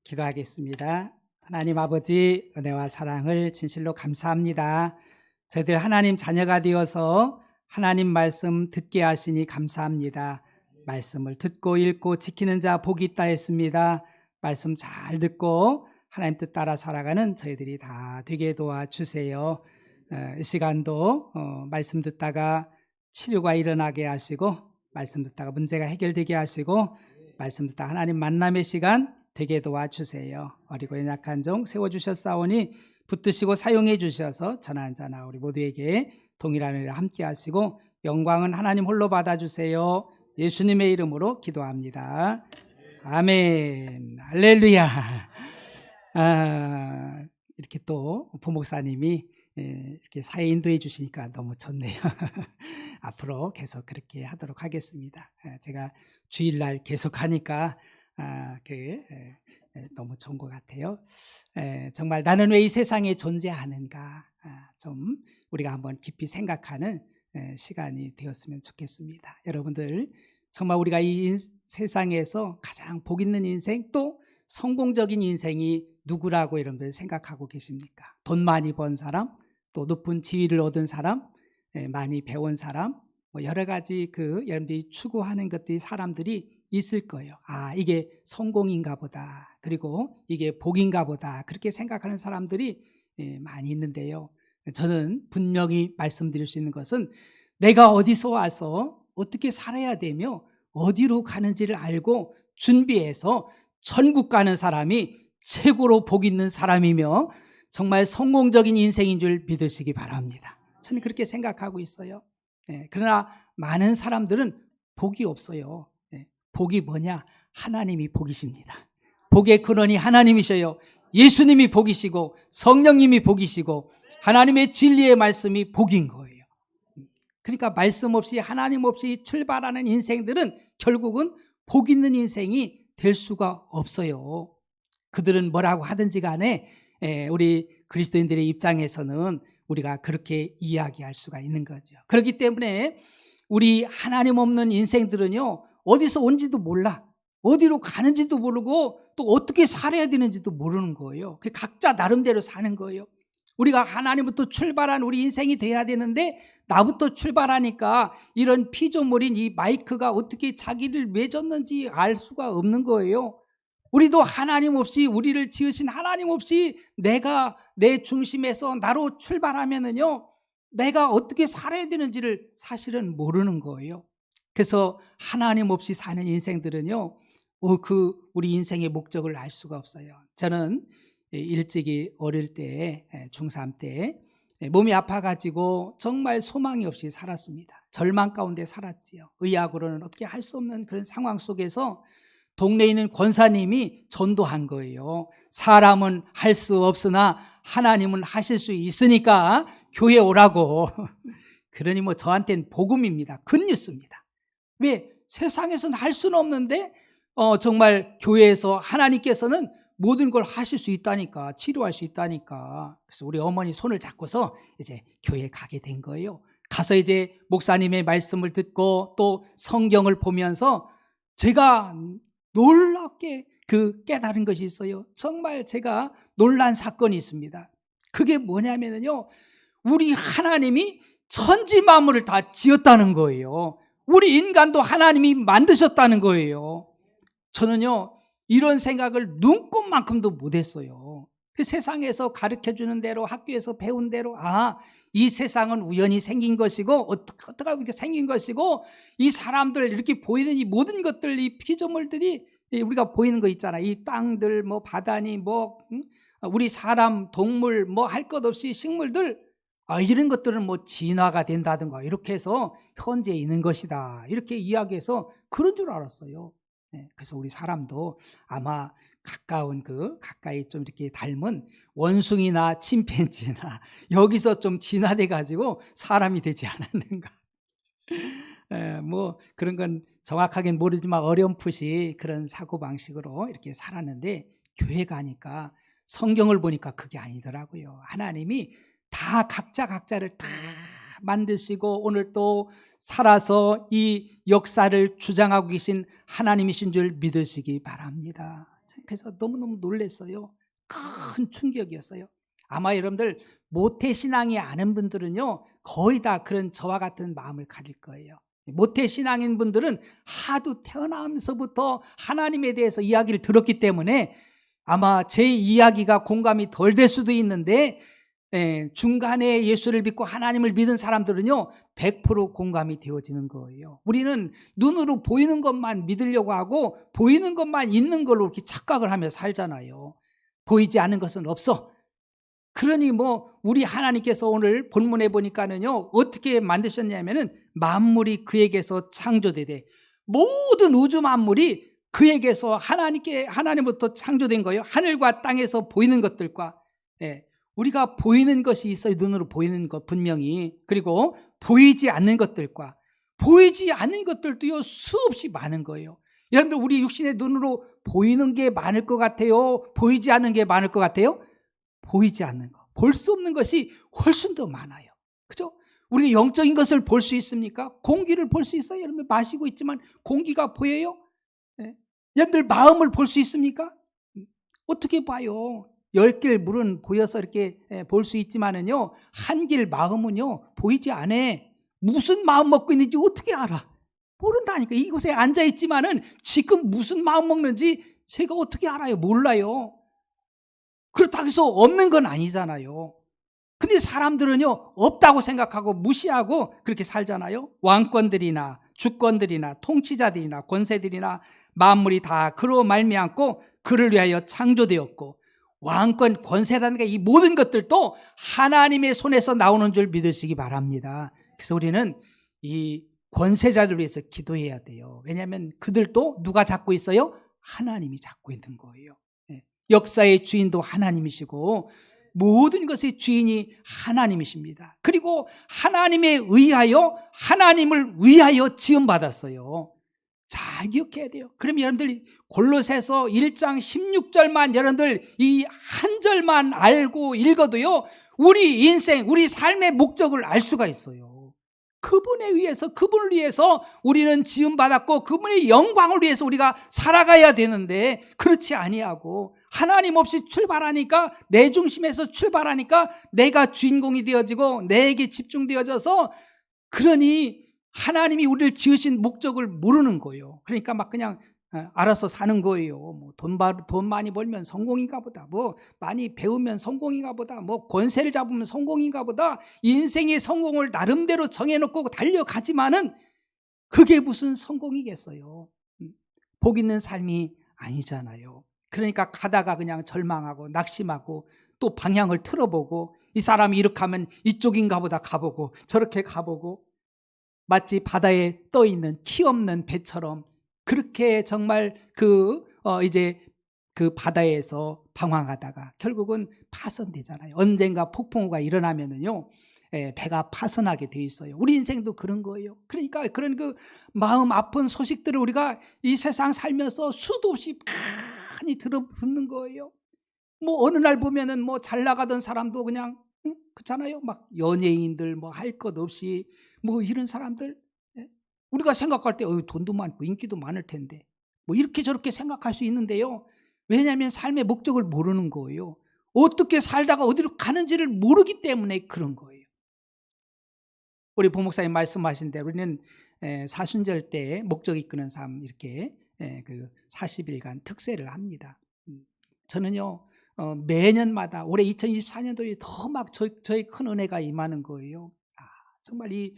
기도하겠습니다. 하나님 아버지, 은혜와 사랑을 진실로 감사합니다. 저희들 하나님 자녀가 되어서 하나님 말씀 듣게 하시니 감사합니다. 말씀을 듣고 읽고 지키는 자 복이 있다 했습니다. 말씀 잘 듣고 하나님 뜻 따라 살아가는 저희들이 다 되게 도와주세요. 이 시간도 말씀 듣다가 치료가 일어나게 하시고, 말씀 듣다가 문제가 해결되게 하시고, 말씀 듣다가 하나님 만남의 시간 되게 도와주세요. 어리고 연약한 종 세워주셨사오니 붙드시고 사용해 주셔서 전한 자나 우리 모두에게 동일한 은혜를 함께 하시고 영광은 하나님 홀로 받아주세요. 예수님의 이름으로 기도합니다. 아멘. 할렐루야. 이렇게 또 부목사님이 이렇게 사회 인도해 주시니까 너무 좋네요. 앞으로 계속 그렇게 하도록 하겠습니다. 제가 주일날 계속 하니까 너무 좋은 것 같아요. 정말 나는 왜 이 세상에 존재하는가, 좀 우리가 한번 깊이 생각하는 시간이 되었으면 좋겠습니다. 여러분들, 정말 우리가 이 세상에서 가장 복 있는 인생, 또 성공적인 인생이 누구라고 여러분들 생각하고 계십니까? 돈 많이 번 사람, 또 높은 지위를 얻은 사람, 많이 배운 사람, 뭐 여러 가지 여러분들이 추구하는 것들이 사람들이 있을 거예요. 이게 성공인가 보다, 그리고 이게 복인가 보다, 그렇게 생각하는 사람들이 많이 있는데요, 저는 분명히 말씀드릴 수 있는 것은 내가 어디서 와서 어떻게 살아야 되며 어디로 가는지를 알고 준비해서 천국 가는 사람이 최고로 복 있는 사람이며 정말 성공적인 인생인 줄 믿으시기 바랍니다. 저는 그렇게 생각하고 있어요. 그러나 많은 사람들은 복이 없어요. 복이 뭐냐? 하나님이 복이십니다. 복의 근원이 하나님이셔요. 예수님이 복이시고 성령님이 복이시고 하나님의 진리의 말씀이 복인 거예요. 그러니까 말씀 없이, 하나님 없이 출발하는 인생들은 결국은 복 있는 인생이 될 수가 없어요. 그들은 뭐라고 하든지 간에 우리 그리스도인들의 입장에서는 우리가 그렇게 이야기할 수가 있는 거죠. 그렇기 때문에 우리 하나님 없는 인생들은요, 어디서 온지도 몰라, 어디로 가는지도 모르고 또 어떻게 살아야 되는지도 모르는 거예요. 각자 나름대로 사는 거예요. 우리가 하나님부터 출발한 우리 인생이 돼야 되는데 나부터 출발하니까 이런 피조물인 이 마이크가 어떻게 자기를 맺었는지 알 수가 없는 거예요. 우리도 하나님 없이, 우리를 지으신 하나님 없이 내가 내 중심에서 나로 출발하면은요, 내가 어떻게 살아야 되는지를 사실은 모르는 거예요. 그래서 하나님 없이 사는 인생들은요, 우리 인생의 목적을 알 수가 없어요. 저는 일찍이 어릴 때, 중3 때 몸이 아파가지고 정말 소망이 없이 살았습니다. 절망 가운데 살았지요. 의학으로는 어떻게 할 수 없는 그런 상황 속에서 동네에 있는 권사님이 전도한 거예요. 사람은 할 수 없으나 하나님은 하실 수 있으니까 교회 오라고. 그러니 뭐 저한테는 복음입니다. 굿뉴스입니다. 왜? 세상에서는 할 수는 없는데 정말 교회에서 하나님께서는 모든 걸 하실 수 있다니까, 치료할 수 있다니까. 그래서 우리 어머니 손을 잡고서 이제 교회에 가게 된 거예요. 가서 이제 목사님의 말씀을 듣고 또 성경을 보면서 제가 놀랍게 깨달은 것이 있어요. 정말 제가 놀란 사건이 있습니다. 그게 뭐냐면요, 우리 하나님이 천지 만물을 다 지었다는 거예요. 우리 인간도 하나님이 만드셨다는 거예요. 저는요, 이런 생각을 눈꼽만큼도 못했어요. 그 세상에서 가르쳐주는 대로, 학교에서 배운 대로, 이 세상은 우연히 생긴 것이고 어떻게 이렇게 생긴 것이고, 이 사람들 이렇게 보이는 이 모든 것들, 이 피조물들이, 우리가 보이는 거 있잖아, 이 땅들, 뭐 바다니, 우리 사람, 동물, 뭐 할 것 없이 식물들, 이런 것들은 뭐 진화가 된다든가 이렇게 해서 현재 있는 것이다, 이렇게 이야기해서 그런 줄 알았어요. 그래서 우리 사람도 아마 가까이 좀 이렇게 닮은 원숭이나 침팬지나 여기서 좀 진화돼 가지고 사람이 되지 않았는가. 뭐 그런 건 정확하게는 모르지만 어렴풋이 그런 사고방식으로 이렇게 살았는데, 교회 가니까 성경을 보니까 그게 아니더라고요. 하나님이 다 각자를 다 만드시고 오늘 또 살아서 이 역사를 주장하고 계신 하나님이신 줄 믿으시기 바랍니다. 그래서 너무너무 놀랐어요. 큰 충격이었어요. 아마 여러분들 모태신앙이 아는 분들은요, 거의 다 그런 저와 같은 마음을 가질 거예요. 모태신앙인 분들은 하도 태어나면서부터 하나님에 대해서 이야기를 들었기 때문에 아마 제 이야기가 공감이 덜 될 수도 있는데, 중간에 예수를 믿고 하나님을 믿은 사람들은요 100% 공감이 되어지는 거예요. 우리는 눈으로 보이는 것만 믿으려고 하고 보이는 것만 있는 걸로 이렇게 착각을 하며 살잖아요. 보이지 않는 것은 없어. 그러니 우리 하나님께서 오늘 본문에 보니까는요 어떻게 만드셨냐면은 만물이 그에게서 창조되되, 모든 우주 만물이 그에게서 하나님부터 창조된 거예요. 하늘과 땅에서 보이는 것들과, 우리가 보이는 것이 있어요. 눈으로 보이는 것 분명히. 그리고 보이지 않는 것들과, 보이지 않는 것들도요 수없이 많은 거예요. 여러분들, 우리 육신의 눈으로 보이는 게 많을 것 같아요? 보이지 않는 게 많을 것 같아요? 보이지 않는 거, 볼 수 없는 것이 훨씬 더 많아요. 그죠? 우리가 영적인 것을 볼 수 있습니까? 공기를 볼 수 있어요? 여러분들 마시고 있지만 공기가 보여요? 여러분들 마음을 볼 수 있습니까? 어떻게 봐요? 10길 물은 보여서 이렇게 볼 수 있지만은요, 한 길 마음은요 보이지 않아. 무슨 마음 먹고 있는지 어떻게 알아? 모른다니까. 이곳에 앉아 있지만은 지금 무슨 마음 먹는지 제가 어떻게 알아요? 몰라요. 그렇다고 해서 없는 건 아니잖아요. 근데 사람들은요 없다고 생각하고 무시하고 그렇게 살잖아요. 왕권들이나 주권들이나 통치자들이나 권세들이나 만물이 다 그로 말미암고 그를 위하여 창조되었고, 왕권, 권세라는 게 이 모든 것들도 하나님의 손에서 나오는 줄 믿으시기 바랍니다. 그래서 우리는 이 권세자들을 위해서 기도해야 돼요. 왜냐하면 그들도 누가 잡고 있어요? 하나님이 잡고 있는 거예요. 역사의 주인도 하나님이시고 모든 것의 주인이 하나님이십니다. 그리고 하나님을 위하여 지음받았어요. 잘 기억해야 돼요. 그럼 여러분들 골로새서 1장 16절만 여러분들 이 한 절만 알고 읽어도요 우리 인생, 우리 삶의 목적을 알 수가 있어요. 그분을 위해서 우리는 지음받았고 그분의 영광을 위해서 우리가 살아가야 되는데, 그렇지 아니하고 하나님 없이 출발하니까, 내 중심에서 출발하니까 내가 주인공이 되어지고 내게 집중되어져서, 그러니 하나님이 우리를 지으신 목적을 모르는 거예요. 그러니까 막 그냥 알아서 사는 거예요. 돈 많이 벌면 성공인가 보다, 많이 배우면 성공인가 보다, 권세를 잡으면 성공인가 보다, 인생의 성공을 나름대로 정해놓고 달려가지만은 그게 무슨 성공이겠어요? 복 있는 삶이 아니잖아요. 그러니까 가다가 그냥 절망하고 낙심하고 또 방향을 틀어보고, 이 사람이 이렇게 하면 이쪽인가 보다 가보고 저렇게 가보고, 마치 바다에 떠있는 키 없는 배처럼 그렇게 정말 이제 그 바다에서 방황하다가 결국은 파손되잖아요. 언젠가 폭풍우가 일어나면은요 배가 파손하게 돼 있어요. 우리 인생도 그런 거예요. 그러니까 그런 그 마음 아픈 소식들을 우리가 이 세상 살면서 수도 없이 많이 들어붙는 거예요. 어느 날 보면은 잘 나가던 사람도 그냥 그렇잖아요. 막 연예인들 할 것 없이 이런 사람들, 우리가 생각할 때 돈도 많고 인기도 많을 텐데 이렇게 저렇게 생각할 수 있는데요, 왜냐하면 삶의 목적을 모르는 거예요. 어떻게 살다가 어디로 가는지를 모르기 때문에 그런 거예요. 우리 부목사님 말씀하신 대로 우리는 사순절 때 목적 이끄는 삶, 이렇게 그 40일간 특세를 합니다. 저는요 매년마다 올해 2024년도에 더 막 저의 큰 은혜가 임하는 거예요. 정말 이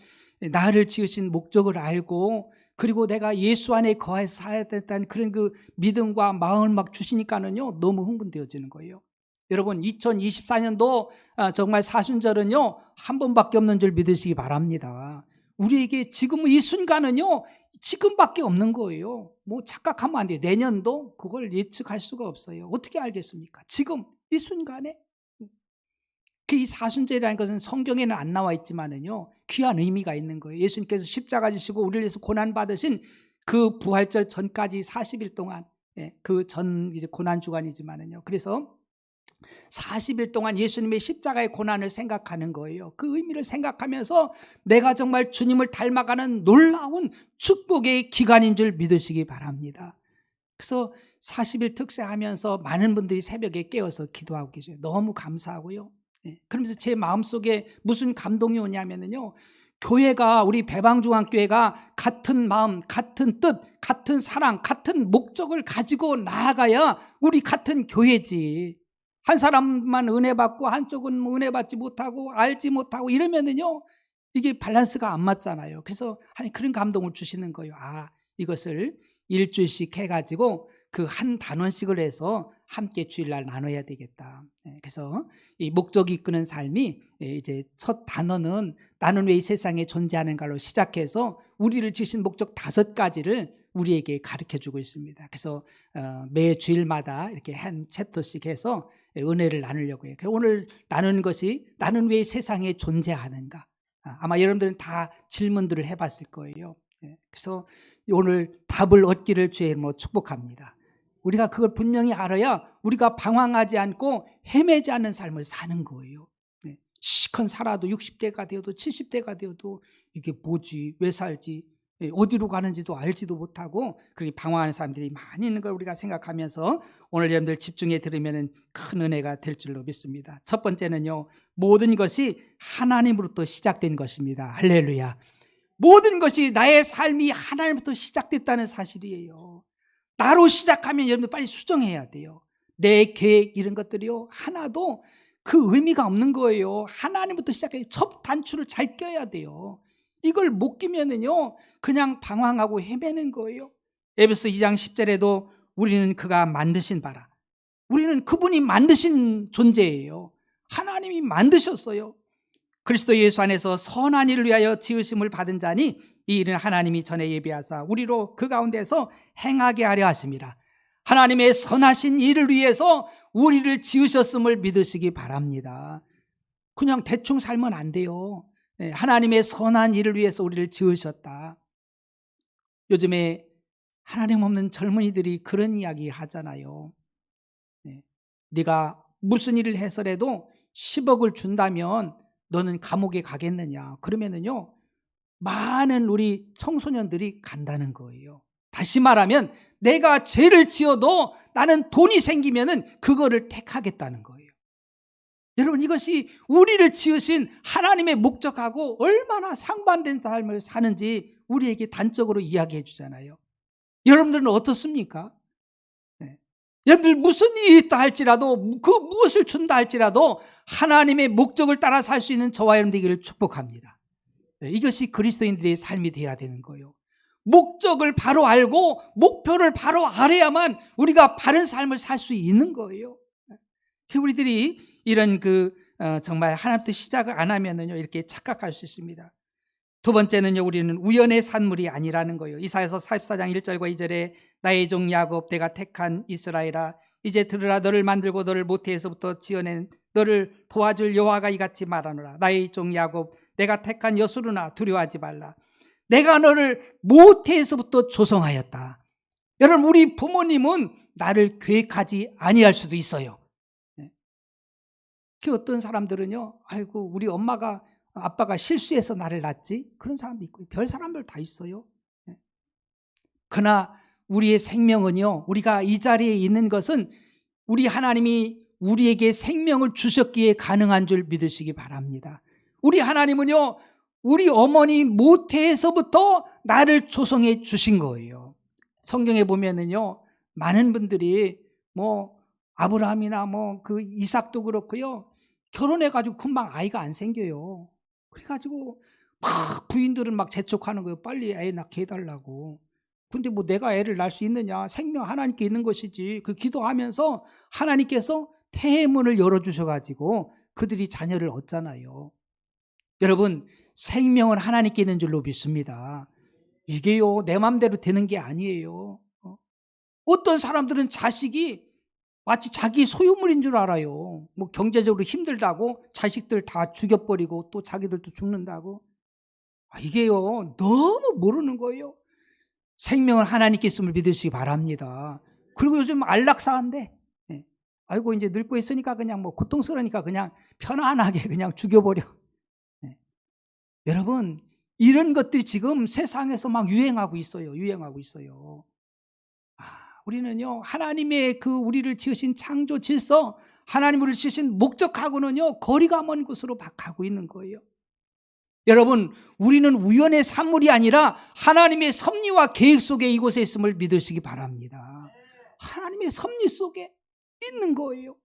나를 지으신 목적을 알고, 그리고 내가 예수 안에 거해서 살아야 된다는 그런 그 믿음과 마음을 막 주시니까는요 너무 흥분되어지는 거예요. 여러분, 2024년도 정말 사순절은요 한 번밖에 없는 줄 믿으시기 바랍니다. 우리에게 지금 이 순간은요 지금밖에 없는 거예요. 착각하면 안 돼요. 내년도 그걸 예측할 수가 없어요. 어떻게 알겠습니까? 지금 이 순간에. 이 사순절이라는 것은 성경에는 안 나와 있지만은요 귀한 의미가 있는 거예요. 예수님께서 십자가 지시고 우리를 위해서 고난 받으신 그 부활절 전까지 40일 동안, 그 전 이제 고난 주간이지만은요, 그래서 40일 동안 예수님의 십자가의 고난을 생각하는 거예요. 그 의미를 생각하면서 내가 정말 주님을 닮아가는 놀라운 축복의 기간인 줄 믿으시기 바랍니다. 그래서 40일 특세하면서 많은 분들이 새벽에 깨어서 기도하고 계세요. 너무 감사하고요. 그러면서 제 마음속에 무슨 감동이 오냐면요, 교회가, 우리 배방중앙교회가 같은 마음, 같은 뜻, 같은 사랑, 같은 목적을 가지고 나아가야 우리 같은 교회지. 한 사람만 은혜 받고 한쪽은 은혜 받지 못하고 알지 못하고 이러면은요, 이게 밸런스가 안 맞잖아요. 그래서 하나님 그런 감동을 주시는 거예요. 이것을 일주일씩 해가지고 그 한 단원씩을 해서 함께 주일날 나눠야 되겠다. 그래서 이 목적이 이끄는 삶이, 이제 첫 단원은 나는 왜 이 세상에 존재하는가로 시작해서 우리를 지으신 목적 5가지를 우리에게 가르쳐주고 있습니다. 그래서 매 주일마다 이렇게 한 챕터씩 해서 은혜를 나누려고 해요. 오늘 나누는 것이 나는 왜 이 세상에 존재하는가. 아마 여러분들은 다 질문들을 해봤을 거예요. 그래서 오늘 답을 얻기를 주의 이름으로 축복합니다. 우리가 그걸 분명히 알아야 우리가 방황하지 않고 헤매지 않는 삶을 사는 거예요. 시컨 살아도 60대가 되어도 70대가 되어도 이게 뭐지, 왜 살지, 어디로 가는지도 알지도 못하고 그렇게 방황하는 사람들이 많이 있는 걸 우리가 생각하면서 오늘 여러분들 집중해 들으면 큰 은혜가 될 줄로 믿습니다. 첫 번째는요, 모든 것이 하나님으로부터 시작된 것입니다. 할렐루야. 모든 것이, 나의 삶이 하나님부터 시작됐다는 사실이에요. 나로 시작하면 여러분들 빨리 수정해야 돼요. 내 계획 이런 것들이요, 하나도 그 의미가 없는 거예요. 하나님부터 시작해서 첫 단추를 잘 껴야 돼요. 이걸 못 끼면은요, 그냥 방황하고 헤매는 거예요. 에베소 2장 10절에도 우리는 그가 만드신 바라, 우리는 그분이 만드신 존재예요. 하나님이 만드셨어요. 그리스도 예수 안에서 선한 일을 위하여 지으심을 받은 자니 이 일은 하나님이 전에 예비하사 우리로 그 가운데서 행하게 하려 하십니다. 하나님의 선하신 일을 위해서 우리를 지으셨음을 믿으시기 바랍니다. 그냥 대충 살면 안 돼요. 하나님의 선한 일을 위해서 우리를 지으셨다. 요즘에 하나님 없는 젊은이들이 그런 이야기 하잖아요. 네가 무슨 일을 해서라도 10억을 준다면 너는 감옥에 가겠느냐. 그러면은요, 많은 우리 청소년들이 간다는 거예요. 다시 말하면 내가 죄를 지어도 나는 돈이 생기면은 그거를 택하겠다는 거예요. 여러분, 이것이 우리를 지으신 하나님의 목적하고 얼마나 상반된 삶을 사는지 우리에게 단적으로 이야기해 주잖아요. 여러분들은 어떻습니까? 여러분들 무슨 일이 있다 할지라도, 그 무엇을 준다 할지라도 하나님의 목적을 따라 살 수 있는 저와 여러분 되기를 축복합니다. 이것이 그리스도인들의 삶이 되어야 되는 거예요. 목적을 바로 알고 목표를 바로 알아야만 우리가 바른 삶을 살 수 있는 거예요. 우리들이 이런 정말 하나님부터 시작을 안 하면은요, 이렇게 착각할 수 있습니다. 두 번째는요, 우리는 우연의 산물이 아니라는 거예요. 이사야서 44장 1절과 2절에 나의 종 야곱, 내가 택한 이스라엘아, 이제 들으라. 너를 만들고 너를 모태에서부터 지어낸 너를 도와줄 여호와가 이같이 말하노라. 나의 종 야곱, 내가 택한 여수르나 두려워하지 말라. 내가 너를 모태에서부터 조성하였다. 여러분, 우리 부모님은 나를 계획하지 아니할 수도 있어요. 그 어떤 사람들은요, 아이고 우리 엄마가 아빠가 실수해서 나를 낳지, 그런 사람도 있고 별 사람들 다 있어요. 그러나 우리의 생명은요, 우리가 이 자리에 있는 것은 우리 하나님이 우리에게 생명을 주셨기에 가능한 줄 믿으시기 바랍니다. 우리 하나님은요, 우리 어머니 모태에서부터 나를 조성해 주신 거예요. 성경에 보면은요, 많은 분들이 아브라함이나 이삭도 그렇고요, 결혼해가지고 금방 아이가 안 생겨요. 그래가지고 막 부인들은 막 재촉하는 거예요. 빨리 애 낳게 해달라고. 근데 내가 애를 낳을 수 있느냐? 생명 하나님께 있는 것이지. 그 기도하면서 하나님께서 태문을 열어주셔가지고 그들이 자녀를 얻잖아요. 여러분, 생명은 하나님께 있는 줄로 믿습니다. 이게요, 내 맘대로 되는 게 아니에요. 어떤 사람들은 자식이 마치 자기 소유물인 줄 알아요. 경제적으로 힘들다고 자식들 다 죽여버리고 또 자기들도 죽는다고. 이게요, 너무 모르는 거예요. 생명은 하나님께 있음을 믿으시기 바랍니다. 그리고 요즘 안락사한데, 아이고 이제 늙고 있으니까 그냥 고통스러우니까 그냥 편안하게 그냥 죽여버려. 여러분, 이런 것들이 지금 세상에서 막 유행하고 있어요. 우리는요, 하나님의 그 우리를 지으신 창조 질서, 하나님 우리를 지으신 목적하고는요, 거리가 먼 곳으로 가고 있는 거예요. 여러분, 우리는 우연의 산물이 아니라 하나님의 섭리와 계획 속에 이곳에 있음을 믿으시기 바랍니다. 하나님의 섭리 속에 있는 거예요.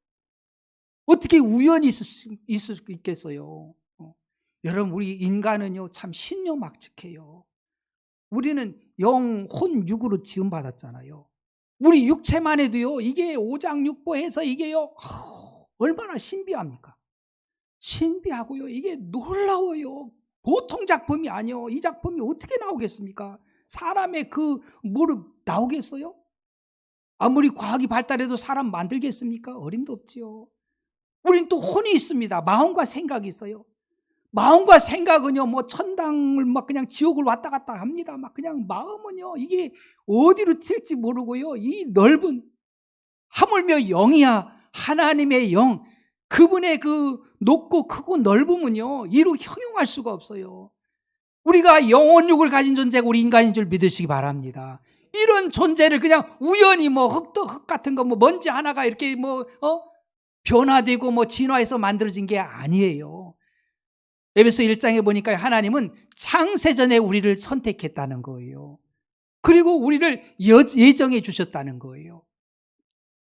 어떻게 우연히 있을 수 있겠어요? 여러분, 우리 인간은요, 참 신묘막측해요. 우리는 영, 혼, 육으로 지음받았잖아요. 우리 육체만 해도요, 이게 오장육부해서 이게요, 얼마나 신비합니까? 신비하고요, 이게 놀라워요. 보통 작품이 아니요. 이 작품이 어떻게 나오겠습니까? 사람의 뭐를 나오겠어요? 아무리 과학이 발달해도 사람 만들겠습니까? 어림도 없지요. 우린 또 혼이 있습니다. 마음과 생각이 있어요. 마음과 생각은요, 뭐 천당을 막 그냥 지옥을 왔다 갔다 합니다. 막 그냥 마음은요, 이게 어디로 튈지 모르고요, 이 넓은, 하물며 영이야, 하나님의 영, 그분의 그 높고 크고 넓음은요, 이루 형용할 수가 없어요. 우리가 영혼육을 가진 존재가 우리 인간인 줄 믿으시기 바랍니다. 이런 존재를 그냥 우연히 뭐 흙 같은 거 뭐 먼지 하나가 이렇게 변화되고 뭐 진화해서 만들어진 게 아니에요. 에베소 1장에 보니까 하나님은 창세전에 우리를 선택했다는 거예요. 그리고 우리를 예정해 주셨다는 거예요.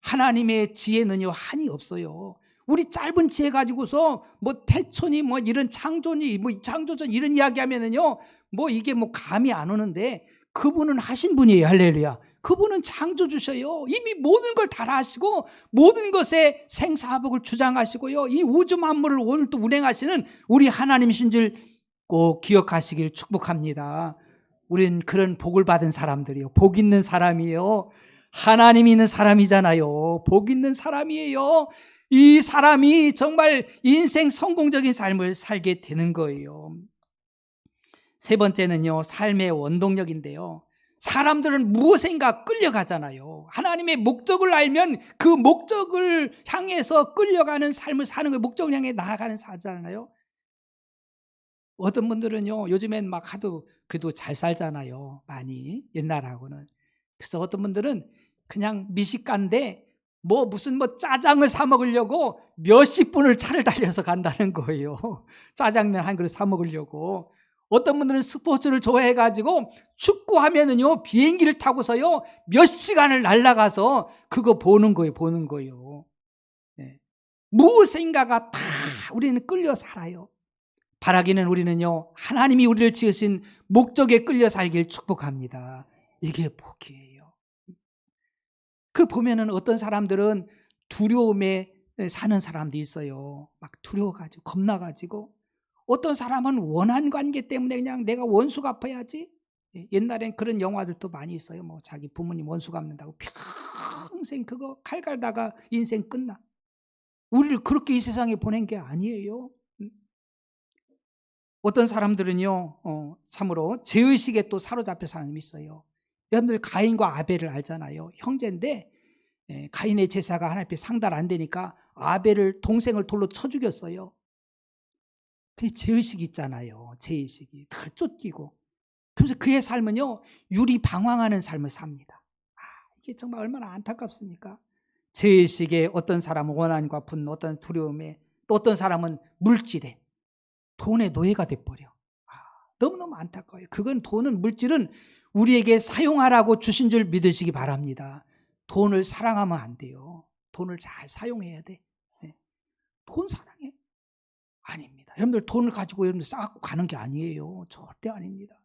하나님의 지혜는요, 한이 없어요. 우리 짧은 지혜 가지고서 뭐 태초니 뭐 이런 창조니 뭐 창조전 이런 이야기 하면은요, 뭐 이게 뭐 감이 안 오는데, 그분은 하신 분이에요. 할렐루야. 그분은 창조주셔요. 이미 모든 걸 다 하시고 모든 것에 생사화복을 주장하시고요, 이 우주 만물을 오늘 또 운행하시는 우리 하나님이신 줄 꼭 기억하시길 축복합니다. 우리는 그런 복을 받은 사람들이요, 복 있는 사람이에요. 하나님이 있는 사람이잖아요. 복 있는 사람이에요. 이 사람이 정말 인생 성공적인 삶을 살게 되는 거예요. 세 번째는요, 삶의 원동력인데요, 사람들은 무엇인가 끌려가잖아요. 하나님의 목적을 알면 그 목적을 향해서 끌려가는 삶을 사는 거예요. 목적을 향해 나아가는 사잖아요. 어떤 분들은요, 요즘엔 막 하도 그래도 잘 살잖아요. 많이 옛날하고는. 그래서 어떤 분들은 그냥 미식가인데 무슨 짜장을 사 먹으려고 몇십 분을 차를 달려서 간다는 거예요. 짜장면 한 그릇 사 먹으려고. 어떤 분들은 스포츠를 좋아해가지고 축구하면은요, 비행기를 타고서요, 몇 시간을 날아가서 그거 보는 거예요. 네. 무엇인가가 다 우리는 끌려 살아요. 바라기는 우리는요, 하나님이 우리를 지으신 목적에 끌려 살길 축복합니다. 이게 복이에요. 보면은 어떤 사람들은 두려움에 사는 사람도 있어요. 막 두려워가지고, 겁나가지고. 어떤 사람은 원한 관계 때문에 그냥 내가 원수 갚아야지. 옛날엔 그런 영화들도 많이 있어요. 뭐 자기 부모님 원수 갚는다고 평생 그거 칼 갈다가 인생 끝나. 우리를 그렇게 이 세상에 보낸 게 아니에요. 어떤 사람들은요, 참으로 죄의식에 또 사로잡혀 사는 사람이 있어요. 여러분들 가인과 아벨을 알잖아요. 형제인데 가인의 제사가 하나님 앞에 상달 안 되니까 아벨을, 동생을 돌로 쳐 죽였어요. 그 죄의식이 있잖아요. 죄의식이 다 쫓기고. 그래서 그의 삶은요, 유리 방황하는 삶을 삽니다. 이게 정말 얼마나 안타깝습니까? 죄의식에 어떤 사람은 원한과 분노, 어떤 두려움에, 또 어떤 사람은 물질에, 돈의 노예가 돼버려. 너무너무 안타까워요. 돈은, 물질은 우리에게 사용하라고 주신 줄 믿으시기 바랍니다. 돈을 사랑하면 안 돼요. 돈을 잘 사용해야 돼. 돈 사랑해? 아닙니다. 여러분들 돈을 가지고 여러분들 쌓고 가는 게 아니에요. 절대 아닙니다.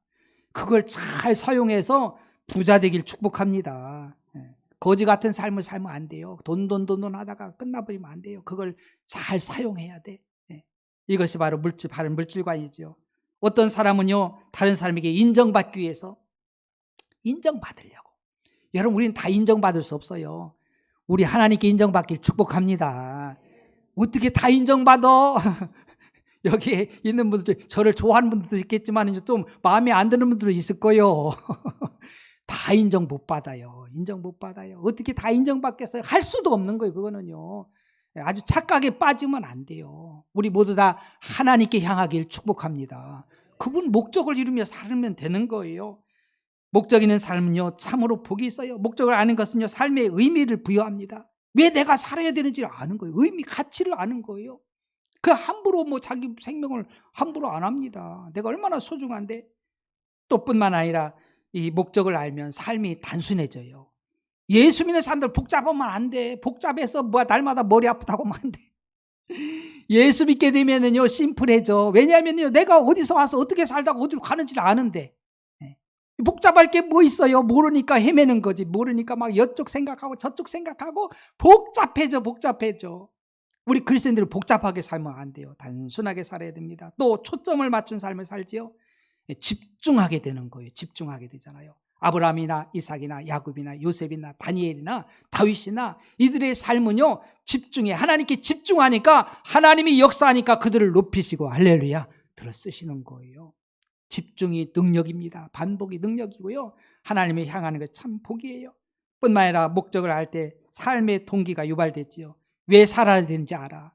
그걸 잘 사용해서 부자 되길 축복합니다. 거지 같은 삶을 살면 안 돼요. 돈 하다가 끝나버리면 안 돼요. 그걸 잘 사용해야 돼. 이것이 바로 바른 물질관이죠. 어떤 사람은요, 다른 사람에게 인정받기 위해서 인정받으려고. 여러분, 우리는 다 인정받을 수 없어요. 우리 하나님께 인정받길 축복합니다. 어떻게 다 인정받아? 여기에 있는 분들, 저를 좋아하는 분들도 있겠지만 이제 좀 마음에 안 드는 분들도 있을 거예요. 다 인정 못 받아요. 인정 못 받아요. 어떻게 다 인정받겠어요? 할 수도 없는 거예요. 그거는요. 아주 착각에 빠지면 안 돼요. 우리 모두 다 하나님께 향하길 축복합니다. 그분 목적을 이루며 살면 되는 거예요. 목적 있는 삶은요 참으로 복이 있어요. 목적을 아는 것은요 삶의 의미를 부여합니다. 왜 내가 살아야 되는지를 아는 거예요. 의미, 가치를 아는 거예요. 그 함부로 자기 생명을 함부로 안 합니다. 내가 얼마나 소중한데. 또 뿐만 아니라 이 목적을 알면 삶이 단순해져요. 예수 믿는 사람들 복잡하면 안 돼. 복잡해서 날마다 머리 아프다고 하면 안 돼. 예수 믿게 되면은요 심플해져. 왜냐하면요 내가 어디서 와서 어떻게 살다가 어디로 가는지를 아는데. 복잡할 게 뭐 있어요? 모르니까 헤매는 거지. 모르니까 막 이쪽 생각하고 저쪽 생각하고 복잡해져. 우리 그리스도인들은 복잡하게 살면 안 돼요. 단순하게 살아야 됩니다. 또 초점을 맞춘 삶을 살지요. 집중하게 되는 거예요. 집중하게 되잖아요. 아브라함이나 이삭이나 야곱이나 요셉이나 다니엘이나 다윗이나 이들의 삶은요 집중해. 하나님께 집중하니까 하나님이 역사하니까 그들을 높이시고 할렐루야 들어 쓰시는 거예요. 집중이 능력입니다. 반복이 능력이고요. 하나님을 향하는 것 참 복이에요. 뿐만 아니라 목적을 알 때 삶의 동기가 유발됐지요. 왜 살아야 되는지 알아.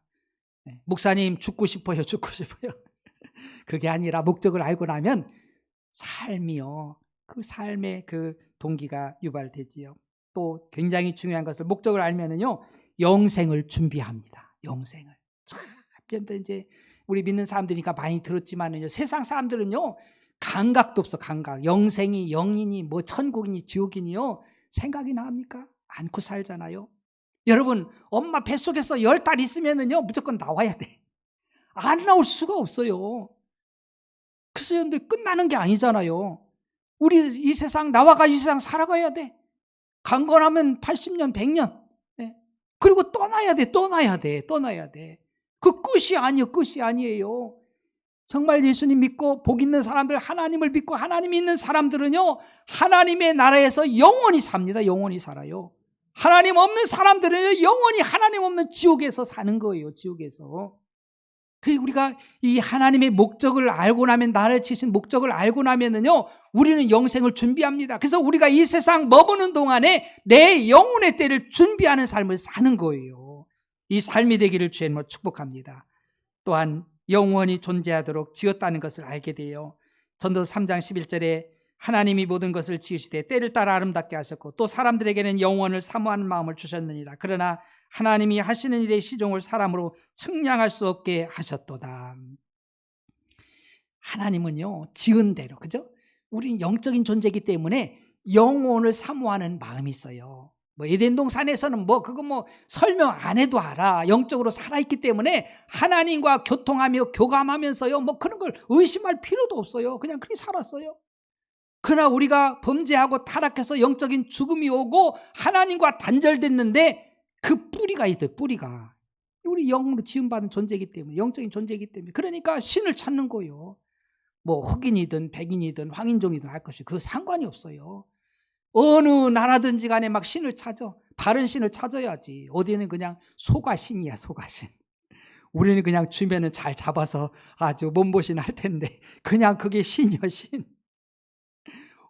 목사님 죽고 싶어요. 그게 아니라 목적을 알고 나면 삶이요. 그 삶의 그 동기가 유발되지요. 또 굉장히 중요한 것을 목적을 알면은요 영생을 준비합니다. 영생을. 참 이제 우리 믿는 사람들이니까 많이 들었지만은요 세상 사람들은요 감각도 없어. 감각. 영생이 영이니 천국이니 지옥이니요 생각이나 합니까? 않고 살잖아요. 여러분 엄마 뱃속에서 10달 있으면은요 무조건 나와야 돼. 안 나올 수가 없어요. 그래서 여러분들 끝나는 게 아니잖아요. 우리 이 세상 나와가 이 세상 살아가야 돼. 강건하면 80년 100년. 그리고 떠나야 돼. 그 끝이 아니에요. 정말 예수님 믿고 복 있는 사람들, 하나님을 믿고 하나님이 있는 사람들은요 하나님의 나라에서 영원히 삽니다. 영원히 살아요. 하나님 없는 사람들은 영원히 하나님 없는 지옥에서 사는 거예요. 지옥에서. 우리가 이 하나님의 목적을 알고 나면, 나를 치신 목적을 알고 나면은요 우리는 영생을 준비합니다. 그래서 우리가 이 세상 머무는 동안에 내 영혼의 때를 준비하는 삶을 사는 거예요. 이 삶이 되기를 주님으로 축복합니다. 또한 영원히 존재하도록 지었다는 것을 알게 돼요. 전도서 3장 11절에 하나님이 모든 것을 지으시되 때를 따라 아름답게 하셨고 또 사람들에게는 영원을 사모하는 마음을 주셨느니라. 그러나 하나님이 하시는 일의 시종을 사람으로 측량할 수 없게 하셨도다. 하나님은요 지은 대로, 그죠? 우리는 영적인 존재이기 때문에 영혼을 사모하는 마음이 있어요. 에덴 동산에서는 그거 설명 안 해도 알아. 영적으로 살아있기 때문에 하나님과 교통하며 교감하면서요 그런 걸 의심할 필요도 없어요. 그냥 그렇게 살았어요. 그러나 우리가 범죄하고 타락해서 영적인 죽음이 오고 하나님과 단절됐는데 그 뿌리가 있어요. 뿌리가 우리 영으로 지음받은 존재이기 때문에, 영적인 존재이기 때문에, 그러니까 신을 찾는 거예요. 흑인이든 백인이든 황인종이든 할 것이 그 상관이 없어요. 어느 나라든지 간에 막 신을 찾아. 바른 신을 찾아야지. 어디는 그냥 소가신이야. 소가신. 우리는 그냥 주면은 잘 잡아서 아주 몸보신 할 텐데 그냥 그게 신이야. 신.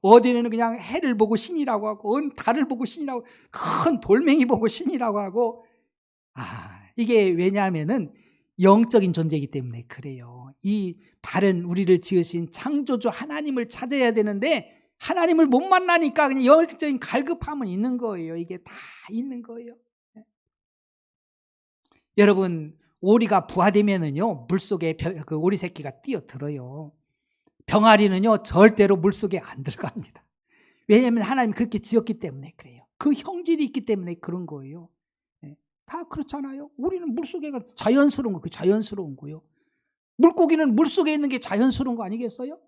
어디는 그냥 해를 보고 신이라고 하고 달을 보고 신이라고, 큰 돌멩이 보고 신이라고 하고. 이게 왜냐하면은 영적인 존재이기 때문에 그래요. 이 바른 우리를 지으신 창조주 하나님을 찾아야 되는데 하나님을 못 만나니까 그냥 영적인 갈급함은 있는 거예요. 이게 다 있는 거예요. 여러분 오리가 부화되면은요 물속에 그 오리 새끼가 뛰어들어요. 병아리는요 절대로 물속에 안 들어갑니다. 왜냐하면 하나님이 그렇게 지었기 때문에 그래요. 그 형질이 있기 때문에 그런 거예요. 다 그렇잖아요. 우리는 물속에 자연스러운 거, 그 자연스러운 거요. 물고기는 물속에 있는 게 자연스러운 거 아니겠어요?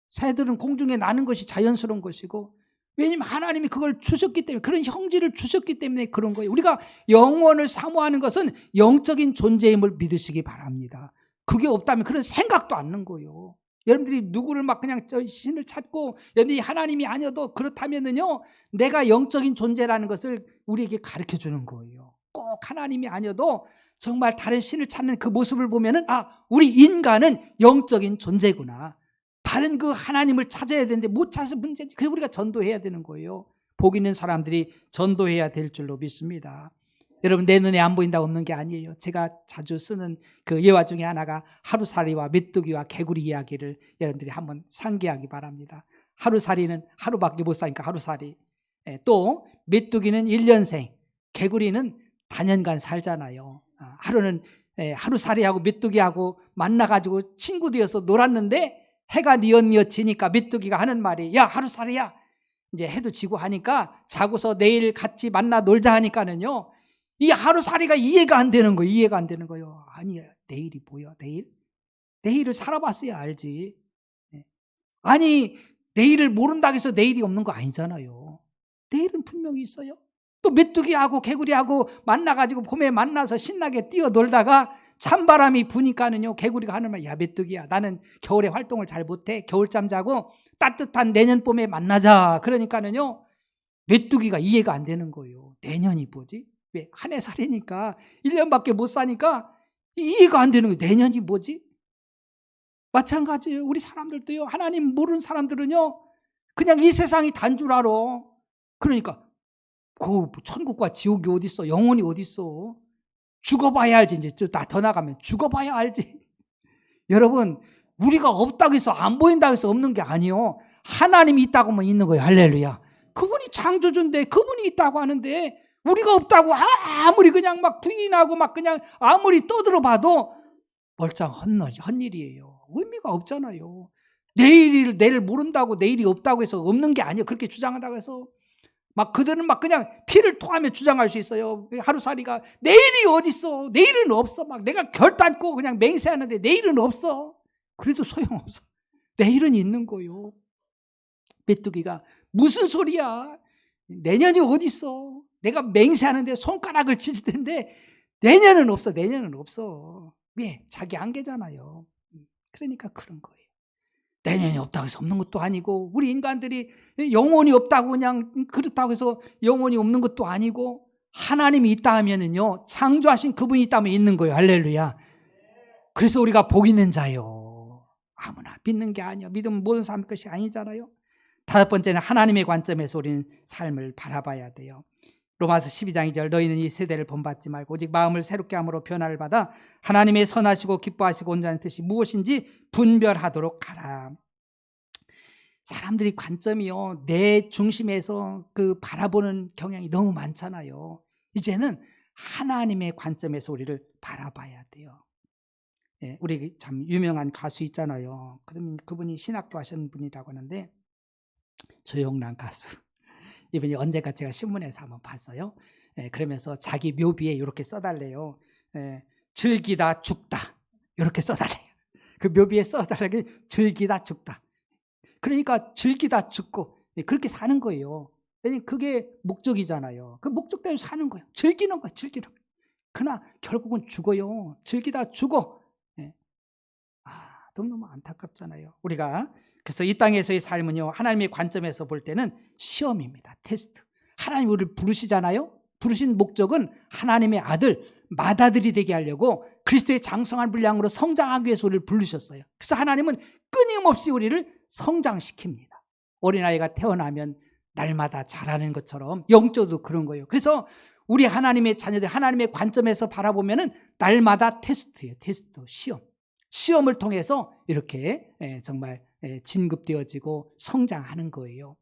새들은 공중에 나는 것이 자연스러운 것이고, 왜냐하면 하나님이 그걸 주셨기 때문에, 그런 형질을 주셨기 때문에 그런 거예요. 우리가 영원을 사모하는 것은 영적인 존재임을 믿으시기 바랍니다. 그게 없다면 그런 생각도 안 는 거예요. 여러분들이 누구를 막 그냥 신을 찾고 여러분들이 하나님이 아니어도 그렇다면은요 내가 영적인 존재라는 것을 우리에게 가르쳐 주는 거예요. 꼭 하나님이 아니어도 정말 다른 신을 찾는 그 모습을 보면은 우리 인간은 영적인 존재구나. 바른 그 하나님을 찾아야 되는데 못 찾아서 문제지. 그래서 우리가 전도해야 되는 거예요. 복 있는 사람들이 전도해야 될 줄로 믿습니다. 여러분 내 눈에 안 보인다고 없는 게 아니에요. 제가 자주 쓰는 그 예화 중에 하나가 하루살이와 메뚜기와 개구리 이야기를 여러분들이 한번 상기하기 바랍니다. 하루살이는 하루밖에 못 사니까 하루살이. 또 메뚜기는 1년생, 개구리는 다년간 살잖아요. 하루는 하루살이하고 메뚜기하고 만나가지고 친구 되어서 놀았는데 해가 뉘엿뉘엿 지니까 메뚜기가 하는 말이 야 하루살이야. 이제 해도 지고 하니까 자고서 내일 같이 만나 놀자 하니까는요. 이 하루살이가 이해가 안 되는 거예요. 이해가 안 되는 거예요. 아니 내일이 뭐야 내일? 내일을 살아봤어야 알지. 아니 내일을 모른다고 해서 내일이 없는 거 아니잖아요. 내일은 분명히 있어요. 또 메뚜기하고 개구리하고 만나가지고 봄에 만나서 신나게 뛰어놀다가 찬바람이 부니까는요 개구리가 하는 말 야 메뚜기야 나는 겨울에 활동을 잘 못해 겨울잠 자고 따뜻한 내년 봄에 만나자. 그러니까는요 메뚜기가 이해가 안 되는 거예요. 내년이 뭐지? 왜? 한 해 살이니까 1년밖에 못 사니까 이해가 안 되는 거예요. 내년이 뭐지? 마찬가지예요. 우리 사람들도요 하나님 모르는 사람들은요 그냥 이 세상이 단 줄 알아. 그러니까 그 천국과 지옥이 어디 있어? 영혼이 어디 있어? 죽어봐야 알지. 이제 더 나가면 죽어봐야 알지. 여러분 우리가 없다고 해서 안 보인다고 해서 없는 게 아니에요. 하나님이 있다고 하면 있는 거예요. 할렐루야. 그분이 창조주인데 그분이 있다고 하는데 우리가 없다고 아무리 그냥 막 부인하고 막 그냥 아무리 떠들어봐도 멀쩡 헛일이에요. 의미가 없잖아요. 내일을 모른다고 내일이 없다고 해서 없는 게 아니에요. 그렇게 주장한다고 해서 막 그들은 막 그냥 피를 토하며 주장할 수 있어요. 하루살이가 내일이 어딨어? 내일은 없어. 막 내가 결단코 그냥 맹세하는데 내일은 없어. 그래도 소용없어. 내일은 있는 거요. 메뚜기가 무슨 소리야? 내년이 어딨어? 내가 맹세하는데 손가락을 치실 텐데 내년은 없어. 내년은 없어. 왜? 자기 한계잖아요. 그러니까 그런 거예요. 내년이 없다고 해서 없는 것도 아니고 우리 인간들이 영혼이 없다고 그냥 그렇다고 해서 영혼이 없는 것도 아니고 하나님이 있다 하면은요 창조하신 그분이 있다면 있는 거예요. 할렐루야. 그래서 우리가 복 있는 자요. 아무나 믿는 게 아니에요. 믿으면 모든 사람의 것이 아니잖아요. 다섯 번째는 하나님의 관점에서 우리는 삶을 바라봐야 돼요. 로마서 12장 2절 너희는 이 세대를 본받지 말고 오직 마음을 새롭게 함으로 변화를 받아 하나님의 선하시고 기뻐하시고 온전한 뜻이 무엇인지 분별하도록 하라. 사람들이 관점이요 내 중심에서 그 바라보는 경향이 너무 많잖아요. 이제는 하나님의 관점에서 우리를 바라봐야 돼요. 우리 참 유명한 가수 있잖아요. 그분이 신학도 하시는 분이라고 하는데 조용남 가수. 이분이 언젠가 제가 신문에서 한번 봤어요. 그러면서 자기 묘비에 이렇게 써달래요. 즐기다 죽다 이렇게 써달래요. 그 묘비에 써달라고 즐기다 죽다. 그러니까 즐기다 죽고 그렇게 사는 거예요. 그게 목적이잖아요. 그 목적 때문에 사는 거예요. 즐기는 거예요. 즐기는 거예요. 그러나 결국은 죽어요. 즐기다 죽어. 너무너무 안타깝잖아요. 우리가 그래서 이 땅에서의 삶은요 하나님의 관점에서 볼 때는 시험입니다. 테스트. 하나님 우리를 부르시잖아요. 부르신 목적은 하나님의 아들 맏아들이 되게 하려고 그리스도의 장성한 분량으로 성장하기 위해서 우리를 부르셨어요. 그래서 하나님은 끊임없이 우리를 성장시킵니다. 어린아이가 태어나면 날마다 자라는 것처럼 영적도 그런 거예요. 그래서 우리 하나님의 자녀들 하나님의 관점에서 바라보면은 날마다 테스트예요. 테스트, 시험을 통해서 이렇게 정말 진급되어지고 성장하는 거예요.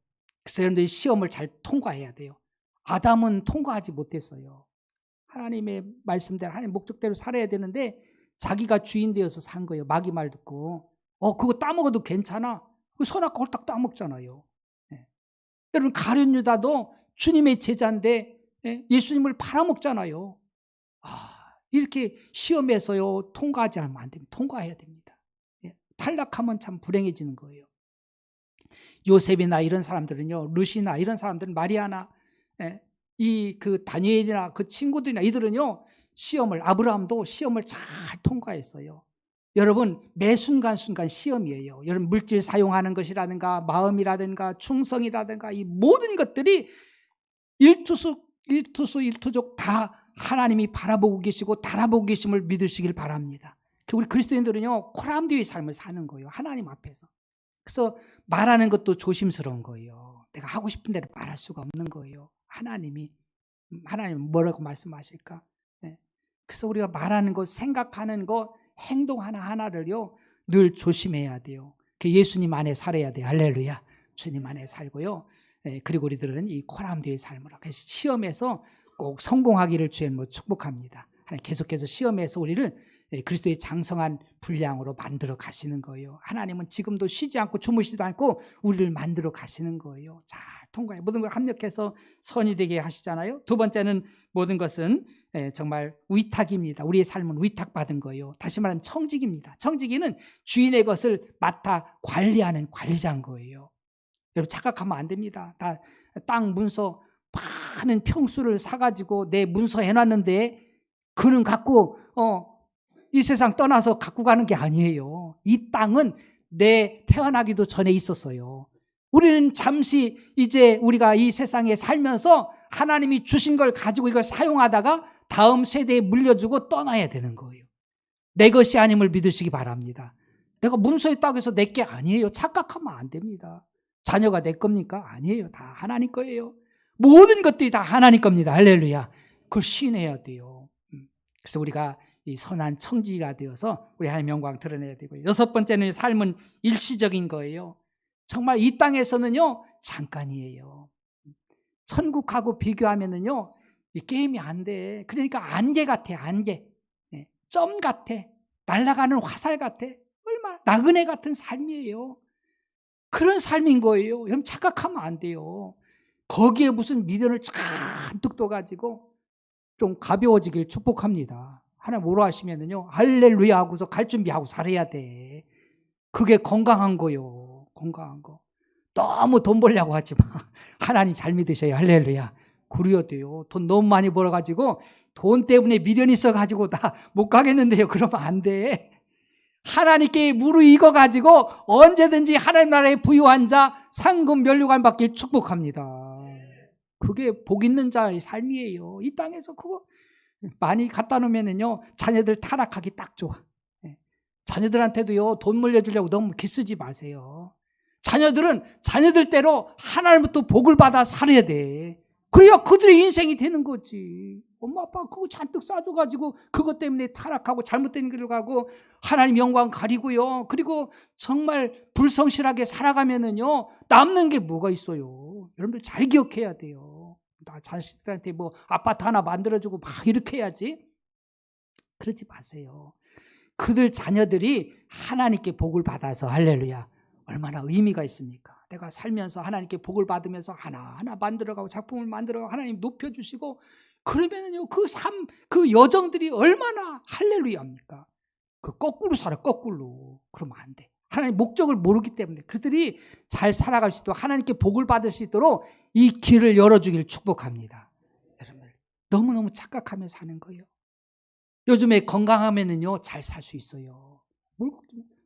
그래서 여러분들이 시험을 잘 통과해야 돼요. 아담은 통과하지 못했어요. 하나님의 말씀대로 하나님의 목적대로 살아야 되는데 자기가 주인 되어서 산 거예요. 마귀 말 듣고 그거 따먹어도 괜찮아. 그 선악과 홀딱 따먹잖아요. 여러분 가룟 유다도 주님의 제자인데 예수님을 팔아먹잖아요. 이렇게 시험에서요 통과하지 않으면 안 됩니다. 통과해야 됩니다. 탈락하면 참 불행해지는 거예요. 요셉이나 이런 사람들은요, 루시나 이런 사람들은 마리아나 그 다니엘이나 그 친구들이나 이들은요 시험을 아브라함도 시험을 잘 통과했어요. 여러분 매 순간순간 시험이에요. 여러분 물질 사용하는 것이라든가 마음이라든가 충성이라든가 이 모든 것들이 일투족 다 하나님이 바라보고 계시고 달아보고 계심을 믿으시길 바랍니다. 우리 그리스도인들은요 코람디의 삶을 사는 거예요. 하나님 앞에서. 그래서 말하는 것도 조심스러운 거예요. 내가 하고 싶은 대로 말할 수가 없는 거예요. 하나님 뭐라고 말씀하실까? 그래서 우리가 말하는 것, 생각하는 것, 행동 하나하나를요 늘 조심해야 돼요. 예수님 안에 살아야 돼요. 할렐루야. 주님 안에 살고요. 그리고 우리들은 이 코람드의 삶으로 시험에서 꼭 성공하기를 주님으로 축복합니다. 하나님 계속해서 시험에서 우리를 그리스도의 장성한 분량으로 만들어 가시는 거예요. 하나님은 지금도 쉬지 않고 주무시지도 않고 우리를 만들어 가시는 거예요. 잘 통과해 모든 걸 합력해서 선이 되게 하시잖아요. 두 번째는 모든 것은 정말 위탁입니다. 우리의 삶은 위탁받은 거예요. 다시 말하면 청지기입니다. 청지기는 주인의 것을 맡아 관리하는 관리자인 거예요. 여러분 착각하면 안 됩니다. 다 땅 문서 많은 평수를 사가지고 내 문서 해놨는데 그는 갖고 이 세상 떠나서 갖고 가는 게 아니에요. 이 땅은 내 태어나기도 전에 있었어요. 우리는 잠시 이제 우리가 이 세상에 살면서 하나님이 주신 걸 가지고 이걸 사용하다가 다음 세대에 물려주고 떠나야 되는 거예요. 내 것이 아님을 믿으시기 바랍니다. 내가 문서에 있다고 해서 내 게 아니에요. 착각하면 안 됩니다. 자녀가 내 겁니까? 아니에요. 다 하나님 거예요. 모든 것들이 다 하나님 겁니다. 할렐루야. 그걸 시인해야 돼요. 그래서 우리가 이 선한 청지기가 되어서 우리 하나님의 영광 드러내야 되고요. 여섯 번째는 삶은 일시적인 거예요. 정말 이 땅에서는요 잠깐이에요. 천국하고 비교하면은요 이 게임이 안 돼. 그러니까 안개 같아. 안개. 점 같아. 날아가는 화살 같아. 얼마나 나그네 같은 삶이에요. 그런 삶인 거예요. 여러분 착각하면 안 돼요. 거기에 무슨 미련을 잔뜩 떠가지고 좀 가벼워지길 축복합니다. 하나님 뭐로 하시면은요 할렐루야 하고서 갈 준비하고 살아야 돼. 그게 건강한 거요. 건강한 거. 너무 돈 벌려고 하지 마. 하나님 잘 믿으셔요. 할렐루야. 그래야 돼요. 돈 너무 많이 벌어가지고 돈 때문에 미련이 있어가지고 나 못 가겠는데요. 그러면 안 돼. 하나님께 무르익어가지고 언제든지 하나님 나라의 부유한 자 상급 면류관 받길 축복합니다. 그게 복 있는 자의 삶이에요. 이 땅에서 그거 많이 갖다 놓으면은요 자녀들 타락하기 딱 좋아. 자녀들한테도요 돈 물려주려고 너무 기쓰지 마세요. 자녀들은 자녀들대로 하나님부터 복을 받아 살아야 돼. 그래야 그들의 인생이 되는 거지. 엄마 아빠가 그거 잔뜩 싸줘가지고 그것 때문에 타락하고 잘못된 길을 가고 하나님 영광 가리고요. 그리고 정말 불성실하게 살아가면은요 남는 게 뭐가 있어요. 여러분들 잘 기억해야 돼요. 나 자식들한테 뭐 아파트 하나 만들어주고 막 이렇게 해야지. 그러지 마세요. 그들 자녀들이 하나님께 복을 받아서 할렐루야 얼마나 의미가 있습니까? 내가 살면서 하나님께 복을 받으면서 하나하나 만들어가고 작품을 만들어가고 하나님 높여주시고 그러면은요 그 삶, 그 여정들이 얼마나 할렐루야입니까? 그 거꾸로 살아 거꾸로. 그러면 안 돼. 하나님 목적을 모르기 때문에 그들이 잘 살아갈 수 있도록 하나님께 복을 받을 수 있도록 이 길을 열어주길 축복합니다. 여러분 너무너무 착각하며 사는 거예요. 요즘에 건강하면은요 잘 살 수 있어요.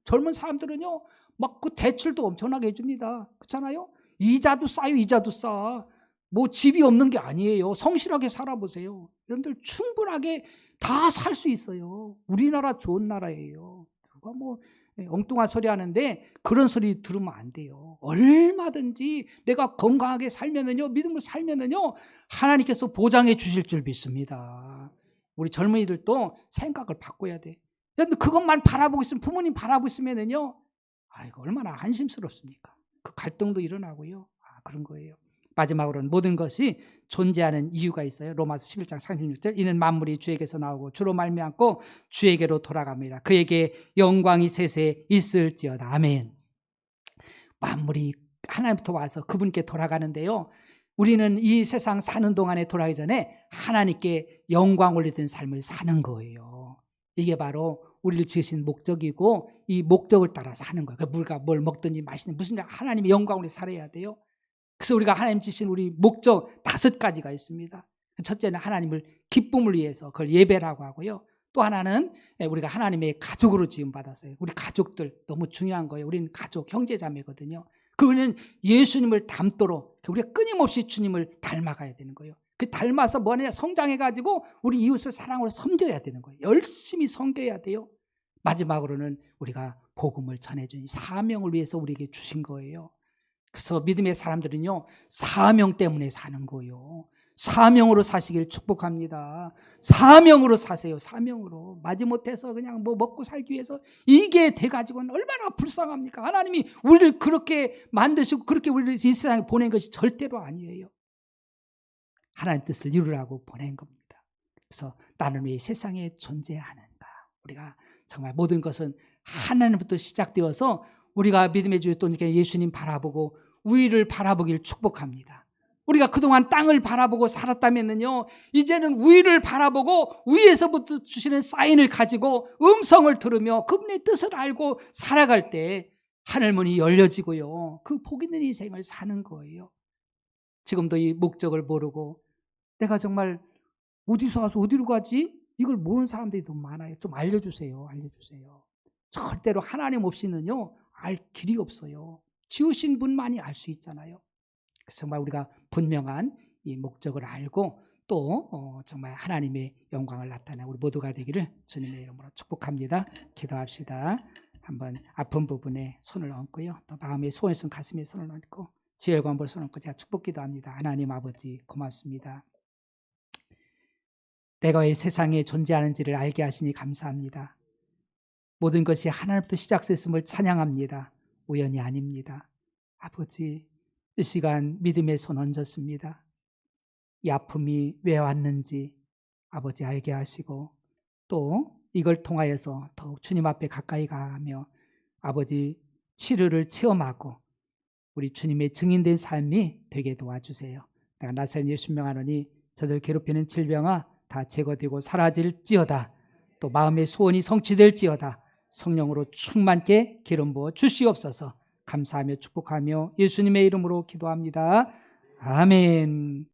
젊은 사람들은요 막 그 대출도 엄청나게 해줍니다. 그렇잖아요? 이자도 싸요. 이자도 싸. 뭐 집이 없는 게 아니에요. 성실하게 살아보세요. 여러분들 충분하게 다 살 수 있어요. 우리나라 좋은 나라예요. 누가 뭐 엉뚱한 소리 하는데 그런 소리 들으면 안 돼요. 얼마든지 내가 건강하게 살면은요, 믿음으로 살면은요, 하나님께서 보장해 주실 줄 믿습니다. 우리 젊은이들도 생각을 바꿔야 돼. 여러분 그것만 바라보고 있으면 부모님 바라보고 있으면은요, 아이고 얼마나 한심스럽습니까? 그 갈등도 일어나고요. 그런 거예요. 마지막으로는 모든 것이 존재하는 이유가 있어요. 로마서 11장 36절 이는 만물이 주에게서 나오고 주로 말미암고 주에게로 돌아갑니다. 그에게 영광이 세세 있을지어다. 아멘. 만물이 하나님부터 와서 그분께 돌아가는데요. 우리는 이 세상 사는 동안에 돌아가기 전에 하나님께 영광 올리던 삶을 사는 거예요. 이게 바로 우리를 지으신 목적이고 이 목적을 따라 사는 거예요. 우리가 뭘 먹든지 마시든 무슨 하나님의 영광으로 살아야 돼요. 그래서 우리가 하나님 주신 우리 목적 5가지가 있습니다. 첫째는 하나님을 기쁨을 위해서 그걸 예배라고 하고요. 또 하나는 우리가 하나님의 가족으로 지음받았어요. 우리 가족들 너무 중요한 거예요. 우리는 가족, 형제자매거든요. 그거는 예수님을 닮도록 우리가 끊임없이 주님을 닮아가야 되는 거예요. 그 닮아서 뭐냐 성장해가지고 우리 이웃을 사랑으로 섬겨야 되는 거예요. 열심히 섬겨야 돼요. 마지막으로는 우리가 복음을 전해주는 사명을 위해서 우리에게 주신 거예요. 그래서 믿음의 사람들은요 사명 때문에 사는 거예요. 사명으로 사시길 축복합니다. 사명으로 사세요. 사명으로. 마지못해서 그냥 뭐 먹고 살기 위해서 이게 돼가지고는 얼마나 불쌍합니까? 하나님이 우리를 그렇게 만드시고 그렇게 우리를 이 세상에 보낸 것이 절대로 아니에요. 하나님 뜻을 이루라고 보낸 겁니다. 그래서 나는 왜 이 세상에 존재하는가? 우리가 정말 모든 것은 하나님부터 시작되어서 우리가 믿음의 주 또 이렇게 예수님 바라보고 위를 바라보길 축복합니다. 우리가 그동안 땅을 바라보고 살았다면요, 이제는 위를 바라보고 위에서부터 주시는 사인을 가지고 음성을 들으며 그분의 뜻을 알고 살아갈 때 하늘문이 열려지고요, 그 복 있는 인생을 사는 거예요. 지금도 이 목적을 모르고 내가 정말 어디서 와서 어디로 가지? 이걸 모르는 사람들이 너무 많아요. 좀 알려주세요. 알려주세요. 절대로 하나님 없이는요, 알 길이 없어요. 지으신 분만이 알 수 있잖아요. 그래서 정말 우리가 분명한 이 목적을 알고 또 정말 하나님의 영광을 나타내는 우리 모두가 되기를 주님의 이름으로 축복합니다. 기도합시다. 한번 아픈 부분에 손을 얹고요, 또 마음의 소원이 있으면 가슴에 손을 얹고 지혜와 권부를 손을 얹고 제가 축복 기도합니다. 하나님 아버지 고맙습니다. 내가 왜 세상에 존재하는지를 알게 하시니 감사합니다. 모든 것이 하나님부터 시작됐음을 찬양합니다. 우연이 아닙니다. 아버지, 이 시간 믿음의 손 얹었습니다. 이 아픔이 왜 왔는지 아버지 알게 하시고 또 이걸 통하여서 더욱 주님 앞에 가까이 가며 아버지 치료를 체험하고 우리 주님의 증인된 삶이 되게 도와주세요. 내가 나사렛 예수 명하노니 저들 괴롭히는 질병아 다 제거되고 사라질지어다. 또 마음의 소원이 성취될지어다. 성령으로 충만케 기름 부어 주시옵소서. 감사하며 축복하며 예수님의 이름으로 기도합니다. 아멘.